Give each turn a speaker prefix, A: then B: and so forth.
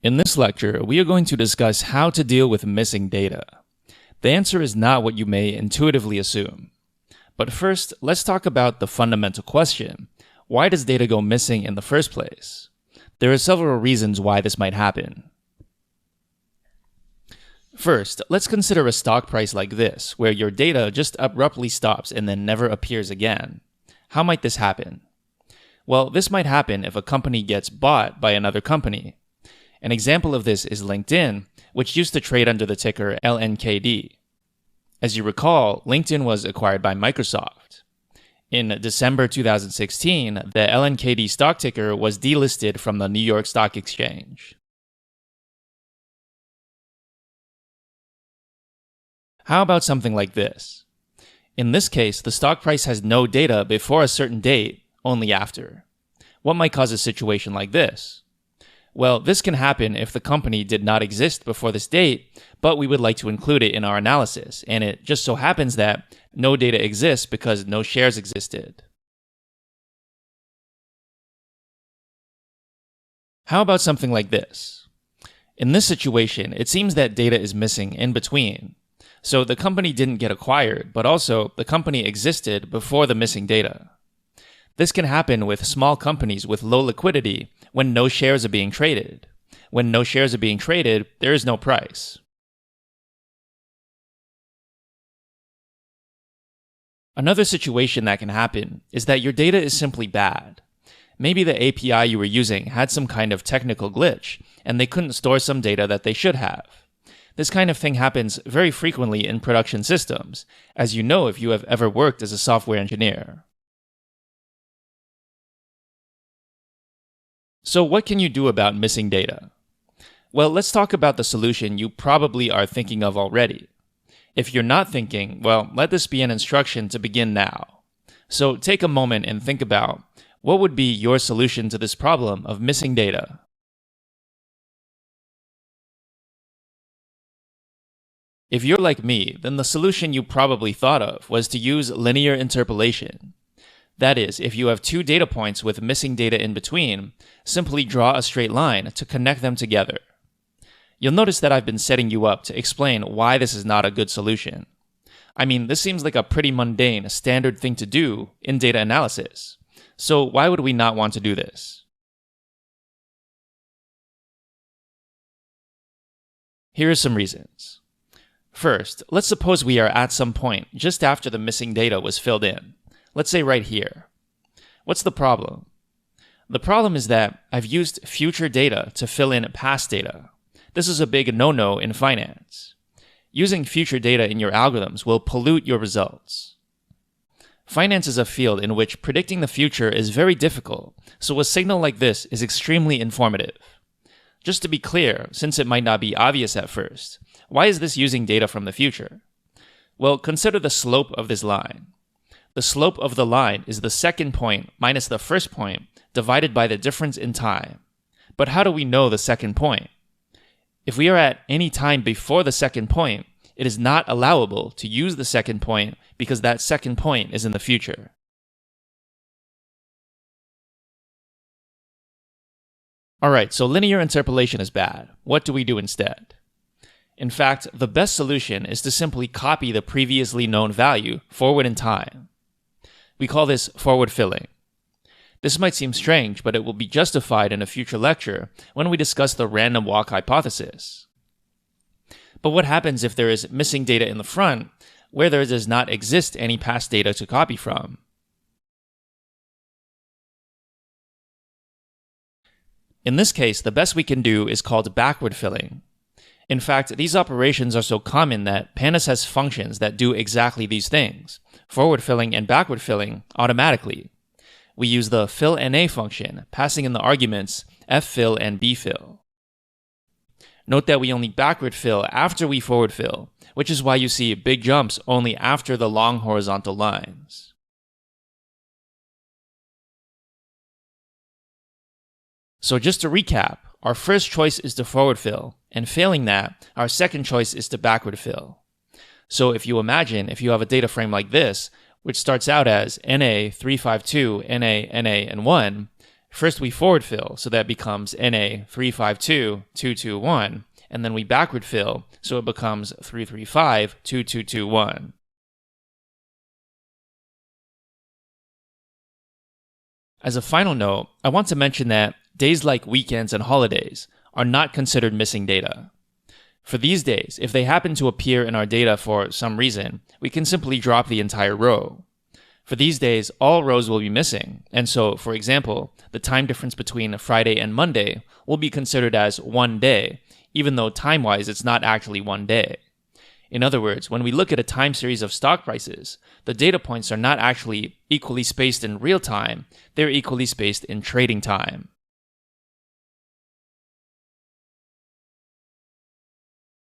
A: In this lecture, we are going to discuss how to deal with missing data. The answer is not what you may intuitively assume. But first, let's talk about the fundamental question. Why does data go missing in the first place? There are several reasons why this might happen. First, let's consider a stock price like this, where your data just abruptly stops and then never appears again. How might this happen? Well, this might happen if a company gets bought by another company. An example of this is LinkedIn, which used to trade under the ticker LNKD. As you recall, LinkedIn was acquired by Microsoft. In December 2016, the LNKD stock ticker was delisted from the New York Stock Exchange. How about something like this? In this case, the stock price has no data before a certain date, only after. What might cause a situation like this? Well, this can happen if the company did not exist before this date, but we would like to include it in our analysis, and it just so happens that no data exists because no shares existed. How about something like this? In this situation, it seems that data is missing in between. So the company didn't get acquired, but also the company existed before the missing data. This can happen with small companies with low liquidity when no shares are being traded. When no shares are being traded, there is no price. Another situation that can happen is that your data is simply bad. Maybe the API you were using had some kind of technical glitch, and they couldn't store some data that they should have. This kind of thing happens very frequently in production systems, as you know if you have ever worked as a software engineer. So what can you do about missing data? Well, let's talk about the solution you probably are thinking of already. If you're not thinking, well, let this be an instruction to begin now. So take a moment and think about what would be your solution to this problem of missing data. If you're like me, then the solution you probably thought of was to use linear interpolation. That is, if you have two data points with missing data in between, simply draw a straight line to connect them together. You'll notice that I've been setting you up to explain why this is not a good solution. I mean, this seems like a pretty mundane, standard thing to do in data analysis. So why would we not want to do this? Here are some reasons. First, let's suppose we are at some point just after the missing data was filled in. Let's say right here. What's the problem? The problem is that I've used future data to fill in past data. This is a big no-no in finance. Using future data in your algorithms will pollute your results. Finance is a field in which predicting the future is very difficult, so a signal like this is extremely informative. Just to be clear, since it might not be obvious at first, why is this using data from the future? Well, consider the slope of this line. The slope of the line is the second point minus the first point divided by the difference in time. But how do we know the second point? If we are at any time before the second point, it is not allowable to use the second point because that second point is in the future. Alright, so linear interpolation is bad. What do we do instead? In fact, the best solution is to simply copy the previously known value forward in time. We call this forward filling. This might seem strange, but it will be justified in a future lecture when we discuss the random walk hypothesis. But what happens if there is missing data in the front where there does not exist any past data to copy from? In this case, the best we can do is called backward filling. In fact, these operations are so common that Pandas has functions that do exactly these things, forward filling and backward filling, automatically. We use the fillNA function, passing in the arguments ffill and bfill. Note that we only backward fill after we forward fill, which is why you see big jumps only after the long horizontal lines. So just to recap, our first choice is to forward fill, and failing that, our second choice is to backward fill. So if you imagine if you have a data frame like this, which starts out as NA, 352, NA, NA, and 1, First we forward fill, so that becomes NA352221, and then we backward fill, so it becomes 3352221. As a final note, I want to mention that days like weekends and holidays are not considered missing data. For these days, if they happen to appear in our data for some reason, we can simply drop the entire row. For these days, all rows will be missing, and so, for example, the time difference between Friday and Monday will be considered as one day, even though time-wise it's not actually one day. In other words, when we look at a time series of stock prices, the data points are not actually equally spaced in real time, they're equally spaced in trading time.